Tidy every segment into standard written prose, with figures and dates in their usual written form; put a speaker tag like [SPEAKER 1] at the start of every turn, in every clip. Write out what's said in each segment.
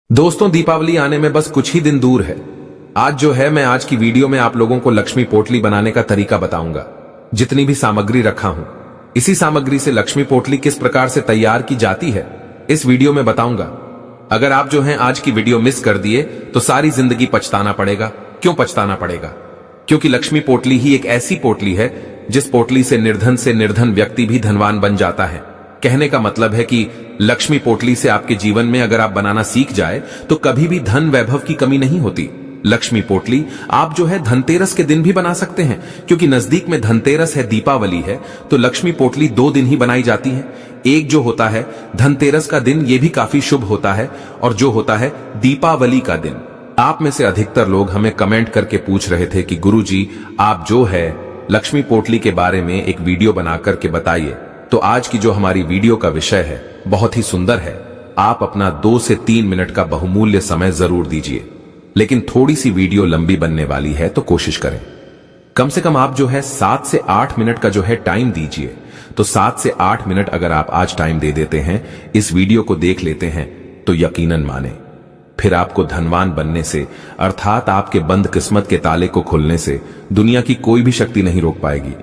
[SPEAKER 1] दोस्तों, दीपावली आने में बस कुछ ही दिन दूर है। मैं आज की वीडियो में आप लोगों को लक्ष्मी पोटली बनाने का तरीका बताऊंगा। जितनी भी सामग्री रखा हूं, इसी सामग्री से लक्ष्मी पोटली किस प्रकार से तैयार की जाती है, इस वीडियो में बताऊंगा। अगर आप आज की वीडियो मिस कर दिए तो सारी जिंदगी पछताना पड़ेगा। क्यों पछताना पड़ेगा? क्योंकि लक्ष्मी पोटली ही एक ऐसी पोटली है जिस पोटली से निर्धन व्यक्ति भी धनवान बन जाता है। कहने का मतलब है कि लक्ष्मी पोटली से आपके जीवन में अगर आप बनाना सीख जाए तो कभी भी धन वैभव की कमी नहीं होती। लक्ष्मी पोटली आप धनतेरस के दिन भी बना सकते हैं, क्योंकि नजदीक में धनतेरस है, दीपावली है, तो लक्ष्मी पोटली 2 दिन ही बनाई जाती है। एक जो होता है धनतेरस का दिन, ये भी काफी शुभ होता है, और जो होता है दीपावली का दिन। आप में से अधिकतर लोग हमें कमेंट करके पूछ रहे थे कि गुरुजी, आप लक्ष्मी पोटली के बारे में एक वीडियो बना करके बताइए। तो आज की जो हमारी वीडियो का विषय है बहुत ही सुंदर है। आप अपना 2 से 3 मिनट का बहुमूल्य समय जरूर दीजिए, लेकिन थोड़ी सी वीडियो लंबी बनने वाली है तो कोशिश करें कम से कम आप 7 से 8 मिनट का टाइम दीजिए। तो 7 से 8 मिनट अगर आप आज टाइम दे देते हैं, इस वीडियो को देख लेते हैं, तो यकीनन माने फिर आपको धनवान बनने से, अर्थात आपके बंद किस्मत के ताले को खुलने से दुनिया की कोई भी शक्ति नहीं रोक पाएगी।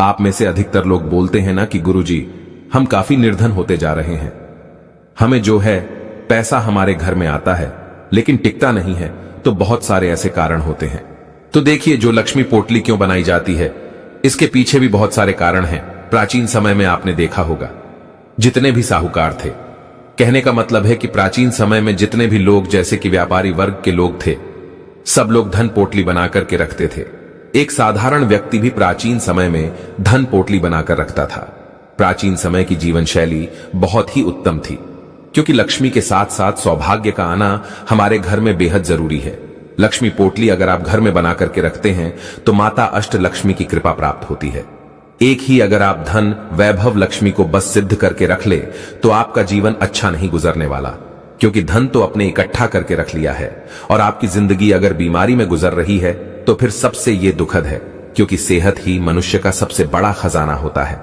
[SPEAKER 1] आप में से अधिकतर लोग बोलते हैं ना कि गुरुजी, हम काफी निर्धन होते जा रहे हैं, हमें पैसा हमारे घर में आता है लेकिन टिकता नहीं है। तो बहुत सारे ऐसे कारण होते हैं। तो देखिए, जो लक्ष्मी पोटली क्यों बनाई जाती है, इसके पीछे भी बहुत सारे कारण हैं। प्राचीन समय में आपने देखा होगा, जितने भी साहूकार थे, कहने का मतलब है कि प्राचीन समय में जितने भी लोग जैसे कि व्यापारी वर्ग के लोग थे, सब लोग धन पोटली बना करके रखते थे। एक साधारण व्यक्ति भी प्राचीन समय में धन पोटली बनाकर रखता था। प्राचीन समय की जीवन शैली बहुत ही उत्तम थी, क्योंकि लक्ष्मी के साथ साथ सौभाग्य का आना हमारे घर में बेहद जरूरी है। लक्ष्मी पोटली अगर आप घर में बना करके रखते हैं तो माता अष्ट लक्ष्मी की कृपा प्राप्त होती है। एक ही अगर आप धन वैभव लक्ष्मी को बस सिद्ध करके रख ले तो आपका जीवन अच्छा नहीं गुजरने वाला, क्योंकि धन तो अपने इकट्ठा करके रख लिया है। और आपकी जिंदगी अगर बीमारी में गुजर रही है तो फिर सबसे ये दुखद है, क्योंकि सेहत ही मनुष्य का सबसे बड़ा खजाना होता है।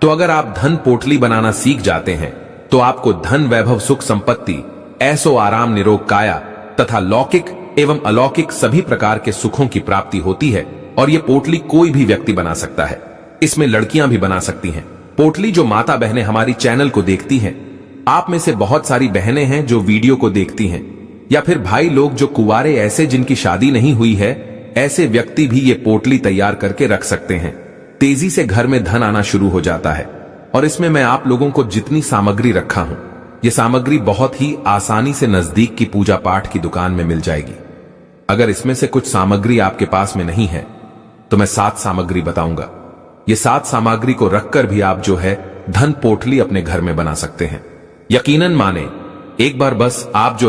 [SPEAKER 1] तो अगर आप धन पोटली बनाना सीख जाते हैं तो आपको धन वैभव सुख संपत्ति, ऐसो आराम निरोग काया तथा लौकिक एवं अलौकिक सभी प्रकार के सुखों की प्राप्ति होती है। और ये पोटली कोई भी व्यक्ति बना सकता है, इसमें लड़कियां भी बना सकती हैं। पोटली जो माता बहनें हमारी चैनल को देखती हैं, आप में से बहुत सारी बहनें हैं जो वीडियो को देखती हैं, या फिर भाई लोग जो कुंवारे ऐसे जिनकी शादी नहीं हुई है, ऐसे व्यक्ति भी ये पोटली तैयार करके रख सकते हैं। तेजी से घर में धन आना शुरू हो जाता है। और इसमें मैं आप लोगों को जितनी सामग्री रखा हूं, ये सामग्री बहुत ही आसानी से नजदीक की पूजा पाठ की दुकान में मिल जाएगी। अगर इसमें से कुछ सामग्री आपके पास में नहीं है तो मैं 7 सामग्री बताऊंगा। ये 7 सामग्री को रखकर भी आप धन पोटली अपने घर में बना सकते हैं। यकीनन माने, एक बार बस आप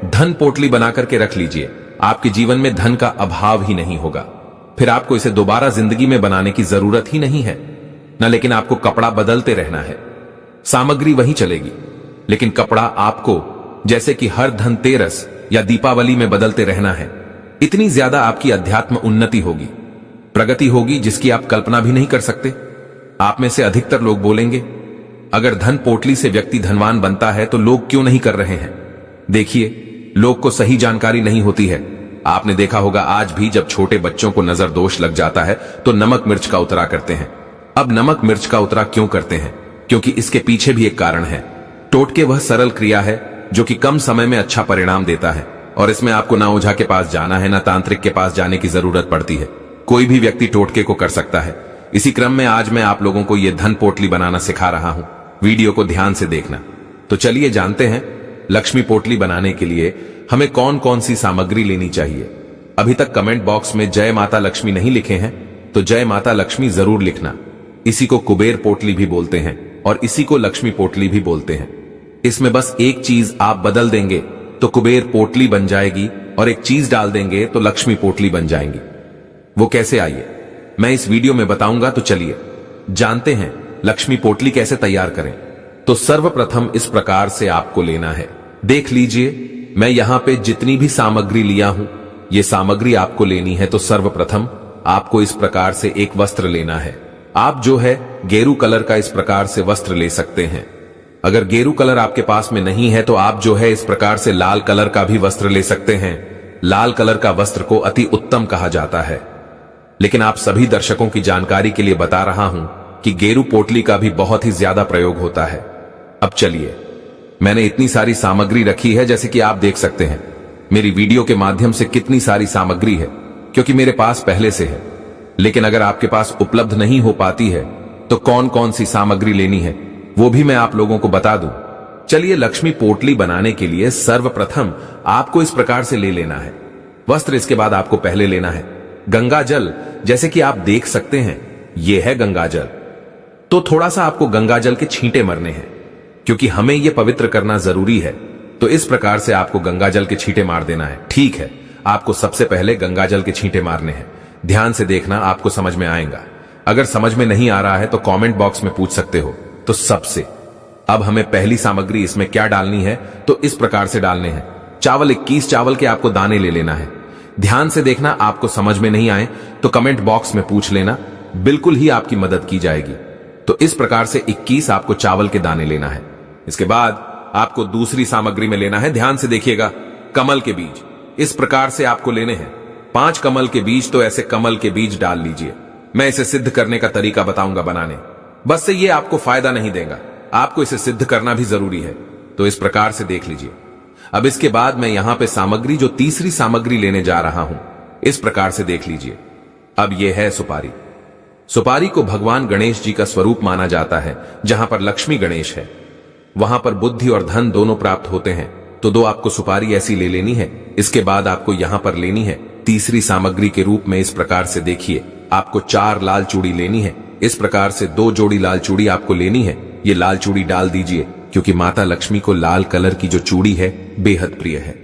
[SPEAKER 1] धन पोटली बना करके रख लीजिए, आपके जीवन में धन का अभाव ही नहीं होगा। फिर आपको इसे दोबारा जिंदगी में बनाने की जरूरत ही नहीं है न, लेकिन आपको कपड़ा बदलते रहना है। सामग्री वही चलेगी, लेकिन कपड़ा आपको जैसे कि हर धनतेरस या दीपावली में बदलते रहना है। इतनी ज्यादा आपकी अध्यात्म उन्नति होगी, प्रगति होगी, जिसकी आप कल्पना भी नहीं कर सकते। आप में से अधिकतर लोग बोलेंगे, अगर धन पोटली से व्यक्ति धनवान बनता है तो लोग क्यों नहीं कर रहे हैं? देखिए, लोग को सही जानकारी नहीं होती है। आपने देखा होगा, आज भी जब छोटे बच्चों को नजर दोष लग जाता है तो नमक मिर्च का उतरा करते हैं। अब नमक मिर्च का उतरा क्यों करते हैं? क्योंकि इसके पीछे भी एक कारण है। टोटके वह सरल क्रिया है जो कि कम समय में अच्छा परिणाम देता है, और इसमें आपको ना ओझा के पास जाना है, ना तांत्रिक के पास जाने की जरूरत पड़ती है। कोई भी व्यक्ति टोटके को कर सकता है। इसी क्रम में आज मैं आप लोगों को यह धन पोटली बनाना सिखा रहा हूं। वीडियो को ध्यान से देखना। तो चलिए जानते हैं, लक्ष्मी पोटली बनाने के लिए हमें कौन कौन सी सामग्री लेनी चाहिए। अभी तक कमेंट बॉक्स में जय माता लक्ष्मी नहीं लिखे हैं तो जय माता लक्ष्मी जरूर लिखना। इसी को कुबेर पोटली भी बोलते हैं और इसी को लक्ष्मी पोटली भी बोलते हैं। इसमें बस एक चीज आप बदल देंगे तो कुबेर पोटली बन जाएगी, और एक चीज डाल देंगे तो लक्ष्मी पोटली बन जाएंगी। वो कैसे, आइए मैं इस वीडियो में बताऊंगा। तो चलिए जानते हैं लक्ष्मी पोटली कैसे तैयार करें। तो सर्वप्रथम इस प्रकार से आपको लेना है। देख लीजिए, मैं यहां पे जितनी भी सामग्री लिया हूं, ये सामग्री आपको लेनी है। तो सर्वप्रथम आपको इस प्रकार से एक वस्त्र लेना है। आप गेरू कलर का इस प्रकार से वस्त्र ले सकते हैं। अगर गेरू कलर आपके पास में नहीं है तो आप जो है इस प्रकार से लाल कलर का भी वस्त्र ले सकते हैं। लाल कलर का वस्त्र को अति उत्तम कहा जाता है। लेकिन आप सभी दर्शकों की जानकारी के लिए बता रहा हूं कि गेरू पोटली का भी बहुत ही ज्यादा प्रयोग होता है। अब चलिए, मैंने इतनी सारी सामग्री रखी है, जैसे कि आप देख सकते हैं मेरी वीडियो के माध्यम से कितनी सारी सामग्री है, क्योंकि मेरे पास पहले से है। लेकिन अगर आपके पास उपलब्ध नहीं हो पाती है तो कौन कौन सी सामग्री लेनी है वो भी मैं आप लोगों को बता दूं। चलिए, लक्ष्मी पोटली बनाने के लिए सर्वप्रथम आपको इस प्रकार से ले लेना है वस्त्र। इसके बाद आपको पहले लेना है गंगा जल। जैसे कि आप देख सकते हैं यह है गंगा जल। तो थोड़ा सा आपको गंगा जल के छींटे मरने हैं, क्योंकि हमें यह पवित्र करना जरूरी है। तो इस प्रकार से आपको गंगा जल के छींटे मार देना है। ठीक है, आपको सबसे पहले गंगा जल के छींटे मारने हैं। ध्यान से देखना, आपको समझ में आएगा। अगर समझ में नहीं आ रहा है तो कमेंट बॉक्स में पूछ सकते हो। तो सबसे अब हमें पहली सामग्री इसमें क्या डालनी है, तो इस प्रकार से डालने हैं चावल। 21 चावल के आपको दाने ले लेना है। ध्यान से देखना, आपको समझ में नहीं आए तो कमेंट बॉक्स में पूछ लेना, बिल्कुल ही आपकी मदद की जाएगी। तो इस प्रकार से 21 आपको चावल के दाने लेना है। इसके बाद आपको दूसरी सामग्री में लेना है, ध्यान से देखिएगा, कमल के बीज। इस प्रकार से आपको लेने हैं 5 कमल के बीज। तो ऐसे कमल के बीज डाल लीजिए। मैं इसे सिद्ध करने का तरीका बताऊंगा बनाने, बस से ये आपको फायदा नहीं देगा, आपको इसे सिद्ध करना भी जरूरी है। तो इस प्रकार से देख लीजिए। अब इसके बाद मैं यहां पे सामग्री, जो तीसरी सामग्री लेने जा रहा हूं, इस प्रकार से देख लीजिए। अब यह है सुपारी। सुपारी को भगवान गणेश जी का स्वरूप माना जाता है। जहां पर लक्ष्मी गणेश है वहां पर बुद्धि और धन दोनों प्राप्त होते हैं। तो 2 आपको सुपारी ऐसी ले लेनी है। इसके बाद आपको यहां पर लेनी है तीसरी सामग्री के रूप में। इस प्रकार से देखिए, आपको 4 लाल चूड़ी लेनी है। इस प्रकार से 2 जोड़ी लाल चूड़ी आपको लेनी है। ये लाल चूड़ी डाल दीजिए, क्योंकि माता लक्ष्मी को लाल कलर की जो चूड़ी है बेहद प्रिय है।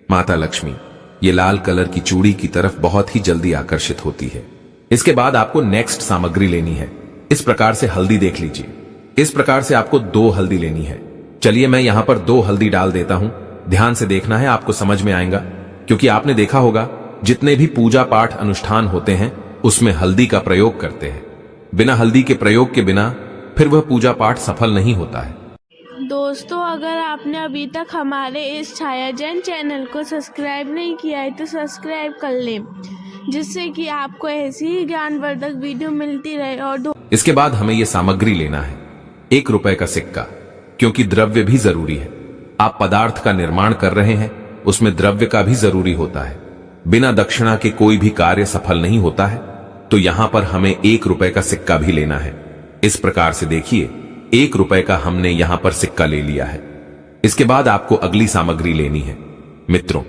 [SPEAKER 1] माता लक्ष्मी ये लाल कलर की चूड़ी की तरफ बहुत ही जल्दी आकर्षित होती है। इसके बाद आपको नेक्स्ट सामग्री लेनी है। इस प्रकार से हल्दी देख लीजिए। इस प्रकार से आपको 2 हल्दी लेनी है। चलिए, मैं यहां पर 2 हल्दी डाल देता हूं। ध्यान से देखना है, आपको समझ में आएगा, क्योंकि आपने देखा होगा जितने भी पूजा पाठ अनुष्ठान होते हैं उसमें हल्दी का प्रयोग करते हैं। बिना हल्दी के प्रयोग के बिना फिर वह पूजा पाठ सफल नहीं होता है।
[SPEAKER 2] दोस्तों, अगर आपने अभी तक हमारे इस छायाजन चैनल को सब्सक्राइब नहीं किया है तो सब्सक्राइब कर लें, जिससे कि आपको ऐसी ही ज्ञानवर्धक वीडियो मिलती रहे। और
[SPEAKER 1] इसके बाद हमें यह सामग्री लेना है 1 रुपए का सिक्का, क्योंकि द्रव्य भी जरूरी है। आप पदार्थ का निर्माण कर रहे हैं, उसमें द्रव्य का भी जरूरी होता है। बिना दक्षिणा के कोई भी कार्य सफल नहीं होता है। तो यहां पर हमें 1 रुपए का सिक्का भी लेना है। इस प्रकार से देखिए, 1 रुपए का हमने यहां पर सिक्का ले लिया है। इसके बाद आपको अगली सामग्री लेनी है। मित्रों,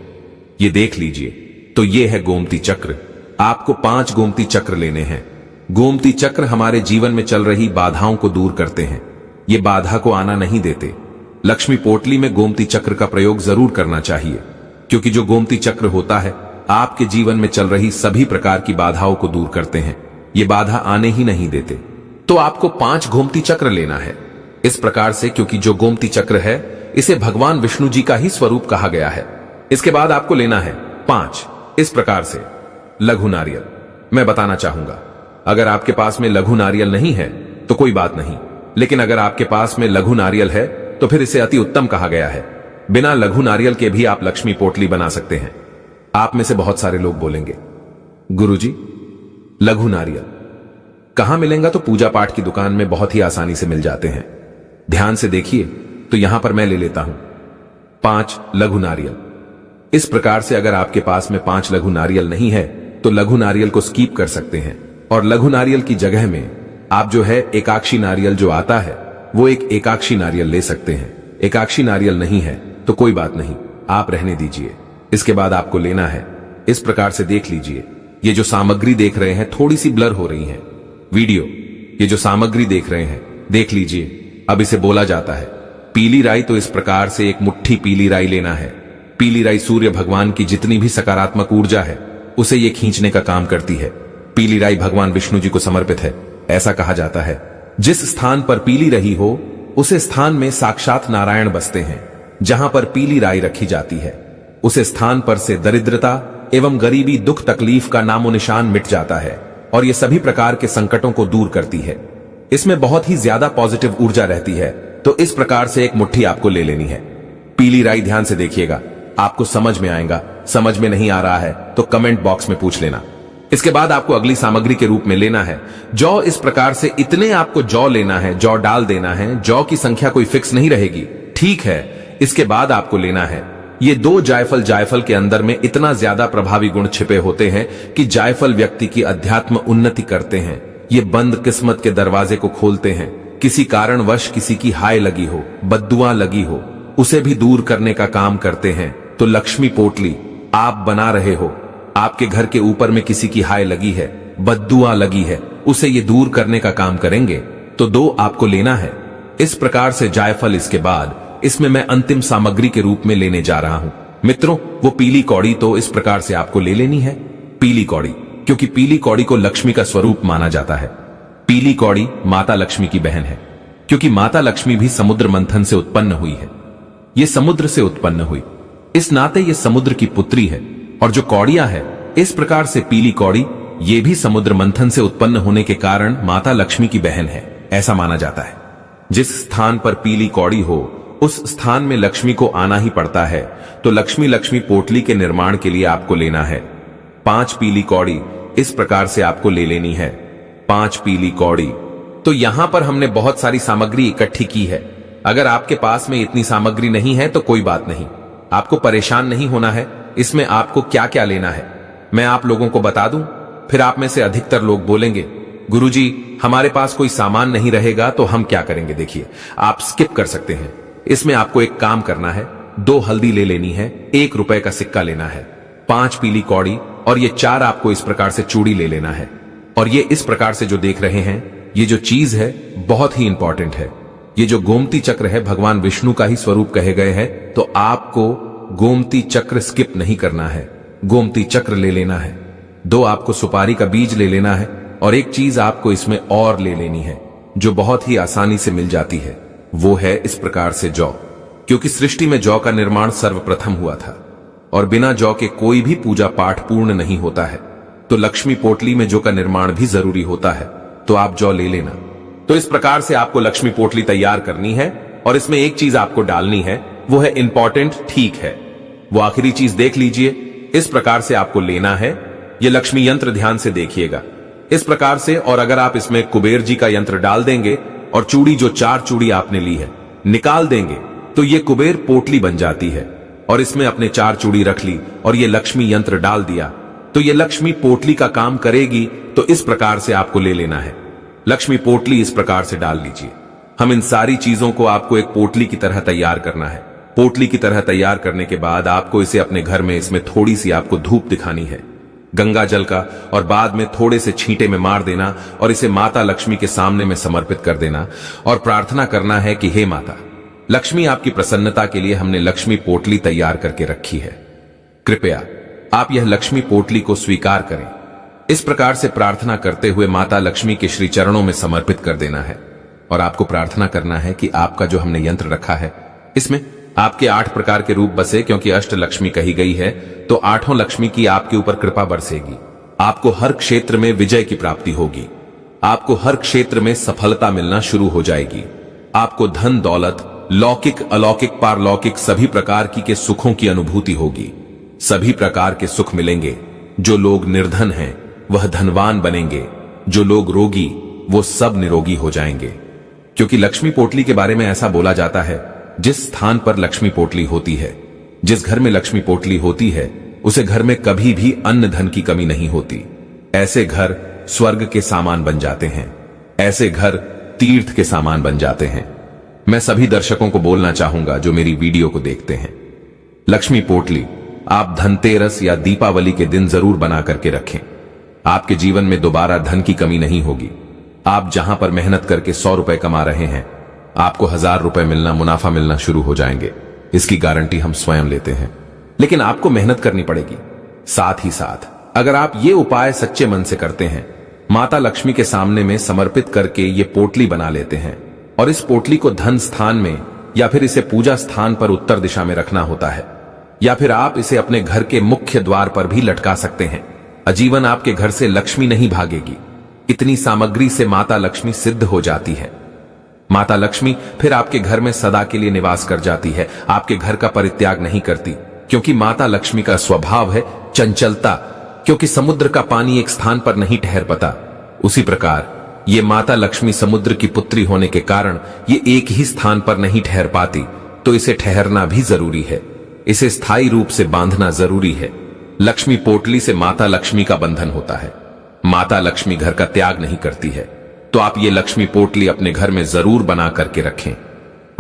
[SPEAKER 1] ये देख लीजिए, तो ये है गोमती चक्र। आपको 5 गोमती चक्र लेने हैं। गोमती चक्र हमारे जीवन में चल रही बाधाओं को दूर करते हैं। ये बाधा को आना नहीं देते। लक्ष्मी पोटली में गोमती चक्र का प्रयोग जरूर करना चाहिए, क्योंकि जो गोमती चक्र होता है आपके जीवन में चल रही सभी प्रकार की बाधाओं को दूर करते हैं। ये बाधा आने ही नहीं देते। तो आपको 5 गोमती चक्र लेना है इस प्रकार से, क्योंकि जो गोमती चक्र है इसे भगवान विष्णु जी का ही स्वरूप कहा गया है। इसके बाद आपको लेना है 5 इस प्रकार से लघु नारियल। मैं बताना चाहूंगा, अगर आपके पास में लघु नारियल नहीं है तो कोई बात नहीं, लेकिन अगर आपके पास में लघु नारियल है तो फिर इसे अति उत्तम कहा गया है। बिना लघु नारियल के भी आप लक्ष्मी पोटली बना सकते हैं। आप में से बहुत सारे लोग बोलेंगे, गुरुजी लघु नारियल कहां मिलेंगे? तो पूजा पाठ की दुकान में बहुत ही आसानी से मिल जाते हैं। ध्यान से देखिए, तो यहां पर मैं ले लेता हूं 5 लघु नारियल। इस प्रकार से अगर आपके पास में 5 लघु नारियल नहीं है तो लघु नारियल को स्कीप कर सकते हैं, और लघु नारियल की जगह में आप जो है एकाक्षी नारियल जो आता है वो एक एकाक्षी नारियल ले सकते हैं। एकाक्षी नारियल नहीं है तो कोई बात नहीं, आप रहने दीजिए। इसके बाद आपको लेना है, इस प्रकार से देख लीजिए, ये जो सामग्री देख रहे हैं थोड़ी सी ब्लर हो रही है वीडियो। ये जो सामग्री देख रहे हैं देख लीजिए। अब इसे बोला जाता है पीली राई। तो इस प्रकार से एक मुट्ठी पीली राई लेना है। पीली राई सूर्य भगवान की जितनी भी सकारात्मक ऊर्जा है उसे ये खींचने का काम करती है। पीली राई भगवान विष्णु जी को समर्पित है। ऐसा कहा जाता है जिस स्थान पर पीली रही हो उसे स्थान में साक्षात नारायण बसते हैं। जहां पर पीली राई रखी जाती है उसे स्थान पर से दरिद्रता एवं गरीबी, दुख तकलीफ का नामो निशान मिट जाता है और ये सभी प्रकार के संकटों को दूर करती है। इसमें बहुत ही ज्यादा पॉजिटिव ऊर्जा रहती है। तो इस प्रकार से एक मुट्ठी आपको ले लेनी है। पीली राई ध्यान से देखिएगा, आपको समझ में आएगा। समझ में नहीं आ रहा है तो कमेंट बॉक्स में पूछ लेना। इसके बाद आपको अगली सामग्री के रूप में लेना है जौ। इस प्रकार से इतने आपको जौ लेना है, जौ डाल देना है। जौ की संख्या कोई फिक्स नहीं रहेगी, ठीक है। इसके बाद आपको लेना है ये 2 जायफल। जायफल के अंदर में इतना ज्यादा प्रभावी गुण छिपे होते हैं कि जायफल व्यक्ति की अध्यात्म उन्नति करते हैं। ये बंद किस्मत के दरवाजे को खोलते हैं। किसी कारणवश किसी की हाय लगी हो, बद्दुआ लगी हो, उसे भी दूर करने का काम करते हैं। तो लक्ष्मी पोटली आप बना रहे हो, आपके घर के ऊपर में किसी की हाय लगी है, बद्दुआ लगी है, उसे ये दूर करने का काम करेंगे। तो 2 आपको लेना है इस प्रकार से जायफल। इसके बाद इसमें मैं अंतिम सामग्री के रूप में लेने जा रहा हूं मित्रों, वो पीली कौड़ी। तो इस प्रकार से आपको ले लेनी है पीली कौड़ी, क्योंकि पीली कौड़ी को लक्ष्मी का स्वरूप माना जाता है। पीली कौड़ी माता लक्ष्मी की बहन है, क्योंकि माता लक्ष्मी भी समुद्र मंथन से उत्पन्न हुई है। ये समुद्र से उत्पन्न हुई, इस नाते ये समुद्र की पुत्री है। और जो कौड़ियां है इस प्रकार से पीली कौड़ी, ये भी समुद्र मंथन से उत्पन्न होने के कारण माता लक्ष्मी की बहन है, ऐसा माना जाता है। जिस स्थान पर पीली कौड़ी हो उस स्थान में लक्ष्मी को आना ही पड़ता है। तो लक्ष्मी पोटली के निर्माण के लिए आपको लेना है 5 पीली कौड़ी। इस प्रकार से आपको ले लेनी है 5 पीली कौड़ी। तो यहां पर हमने बहुत सारी सामग्री इकट्ठी की है। अगर आपके पास में इतनी सामग्री नहीं है तो कोई बात नहीं, आपको परेशान नहीं होना है। इसमें आपको क्या क्या लेना है मैं आप लोगों को बता दूं, फिर आप में से अधिकतर लोग बोलेंगे गुरुजी हमारे पास कोई सामान नहीं रहेगा तो हम क्या करेंगे। देखिए, आप स्किप कर सकते हैं। इसमें आपको एक काम करना है, 2 हल्दी ले लेनी है, 1 रुपए का सिक्का लेना है, 5 पीली कौड़ी और ये 4 आपको इस प्रकार से चूड़ी ले लेना है। और ये इस प्रकार से जो देख रहे हैं, ये जो चीज है बहुत ही इंपॉर्टेंट है। ये जो गोमती चक्र है भगवान विष्णु का ही स्वरूप कहे गए हैं, तो आपको गोमती चक्र स्किप नहीं करना है, गोमती चक्र ले लेना है। 2 आपको सुपारी का बीज ले लेना है और एक चीज आपको इसमें और ले लेनी है जो बहुत ही आसानी से मिल जाती है, वो है इस प्रकार से जौ। क्योंकि सृष्टि में जौ का निर्माण सर्वप्रथम हुआ था और बिना जौ के कोई भी पूजा पाठ पूर्ण नहीं होता है। तो लक्ष्मी पोटली में जौ का निर्माण भी जरूरी होता है, तो आप जौ ले लेना। तो इस प्रकार से आपको लक्ष्मी पोटली तैयार करनी है और इसमें एक चीज आपको डालनी है, वो है इंपॉर्टेंट, ठीक है, वो आखिरी चीज देख लीजिए। इस प्रकार से आपको लेना है ये लक्ष्मी यंत्र, ध्यान से देखिएगा इस प्रकार से। और अगर आप इसमें कुबेर जी का यंत्र डाल देंगे और चूड़ी जो 4 चूड़ी आपने ली है निकाल देंगे तो ये कुबेर पोटली बन जाती है। और इसमें अपने 4 चूड़ी रख ली और ये लक्ष्मी यंत्र डाल दिया तो ये लक्ष्मी पोटली का काम करेगी। तो इस प्रकार से आपको ले लेना है लक्ष्मी पोटली, इस प्रकार से डाल लीजिए। हम इन सारी चीजों को आपको एक पोटली की तरह तैयार करना है। पोटली की तरह तैयार करने के बाद आपको इसे अपने घर में, इसमें थोड़ी सी आपको धूप दिखानी है गंगा जल का, और बाद में थोड़े से छींटे में मार देना और इसे माता लक्ष्मी के सामने में समर्पित कर देना और प्रार्थना करना है कि हे माता लक्ष्मी, आपकी प्रसन्नता के लिए हमने लक्ष्मी पोटली तैयार करके रखी है, कृपया आप यह लक्ष्मी पोटली को स्वीकार करें। इस प्रकार से प्रार्थना करते हुए माता लक्ष्मी के श्री चरणों में समर्पित कर देना है। और आपको प्रार्थना करना है कि आपका जो हमने यंत्र रखा है इसमें आपके 8 प्रकार के रूप बसे, क्योंकि अष्ट लक्ष्मी कही गई है, तो 8 लक्ष्मी की आपके ऊपर कृपा बरसेगी। आपको हर क्षेत्र में विजय की प्राप्ति होगी, आपको हर क्षेत्र में सफलता मिलना शुरू हो जाएगी। आपको धन दौलत, लौकिक अलौकिक पारलौकिक सभी प्रकार की के सुखों की अनुभूति होगी। सभी प्रकार के सुख मिलेंगे। जो लोग निर्धन हैं वह धनवान बनेंगे, जो लोग रोगी वो सब निरोगी हो जाएंगे। क्योंकि लक्ष्मी पोटली के बारे में ऐसा बोला जाता है, जिस स्थान पर लक्ष्मी पोटली होती है, जिस घर में लक्ष्मी पोटली होती है, उसे घर में कभी भी अन्न धन की कमी नहीं होती। ऐसे घर स्वर्ग के सामान बन जाते हैं, ऐसे घर तीर्थ के सामान बन जाते हैं। मैं सभी दर्शकों को बोलना चाहूंगा जो मेरी वीडियो को देखते हैं, लक्ष्मी पोटली आप धनतेरस या दीपावली के दिन जरूर बना करके रखें। आपके जीवन में दोबारा धन की कमी नहीं होगी। आप जहां पर मेहनत करके 100 रुपए कमा रहे हैं, आपको 1000 रुपए मिलना, मुनाफा मिलना शुरू हो जाएंगे। इसकी गारंटी हम स्वयं लेते हैं, लेकिन आपको मेहनत करनी पड़ेगी। साथ ही साथ अगर आप ये उपाय सच्चे मन से करते हैं, माता लक्ष्मी के सामने में समर्पित करके ये पोटली बना लेते हैं, और इस पोटली को धन स्थान में या फिर इसे पूजा स्थान पर उत्तर दिशा में रखना होता है, या फिर आप इसे अपने घर के मुख्य द्वार पर भी लटका सकते हैं। आजीवन आपके घर से लक्ष्मी नहीं भागेगी। इतनी सामग्री से माता लक्ष्मी सिद्ध हो जाती है। माता लक्ष्मी फिर आपके घर में सदा के लिए निवास कर जाती है, आपके घर का परित्याग नहीं करती, क्योंकि माता लक्ष्मी का स्वभाव है चंचलता। क्योंकि समुद्र का पानी एक स्थान पर नहीं ठहर पाता, उसी प्रकार ये माता लक्ष्मी समुद्र की पुत्री होने के कारण ये एक ही स्थान पर नहीं ठहर पाती, तो इसे ठहरना भी जरूरी है, इसे स्थायी रूप से बांधना जरूरी है। लक्ष्मी पोटली से माता लक्ष्मी का बंधन होता है। माता लक्ष्मी घर का त्याग नहीं करती है, तो आप ये लक्ष्मी पोटली अपने घर में जरूर बना करके रखें।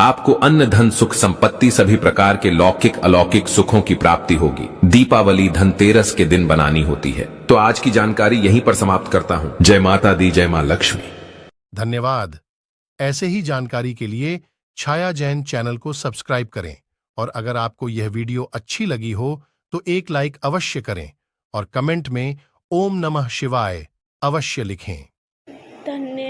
[SPEAKER 1] आपको अन्न धन सुख संपत्ति सभी प्रकार के लौकिक अलौकिक सुखों की प्राप्ति होगी। दीपावली धनतेरस के दिन बनानी होती है। तो आज की जानकारी यहीं पर समाप्त करता हूं। जय माता दी, जय मां लक्ष्मी।
[SPEAKER 3] धन्यवाद। ऐसे ही जानकारी के लिए छाया जैन चैनल को सब्सक्राइब करें और अगर आपको यह वीडियो अच्छी लगी हो तो एक लाइक अवश्य करें और कमेंट में ओम नमः शिवाय अवश्य लिखें।
[SPEAKER 2] धन्यवाद।